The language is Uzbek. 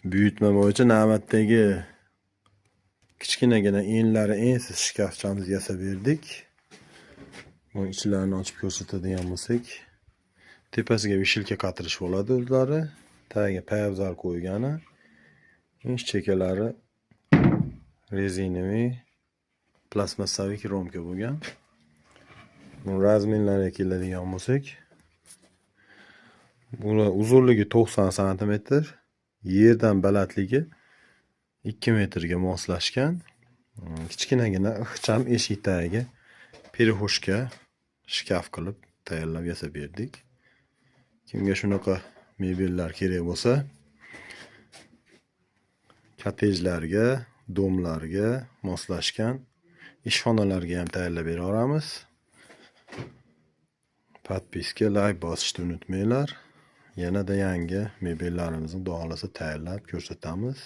Buyurtma bo'yicha navbatdagi kichkinagina enlari ensiz shkafchamizni yasab berdik. Bu ichlarini ochib ko'rsatadigan bo'lsak, tepasiga vishilka qatirish bo'ladi o'zlari. Tagiga poyabzal qo'ygani. Ish chekalari rezinaviy plastmassaviy kromka bo'lgan. Bu razmerlarga keladigan bo'lsak, bular uzunligi 90 sm, yerdan balandligi 2 metrga moslashgan. Kichkinagina ixcham eshik tagiga перехожка shkaf qilib tayyorlab yasab berdik. Kimga shunaqa mebellar kerak bo'lsa, kottejlarga, domlarga moslashgan ishxonalarga ham tayyorlab bera olamiz. Podpiska, like bosishni unutmanglar. Yanada yangi mebellarimizni xudo xolasa tayyorlab ko'rsatamiz.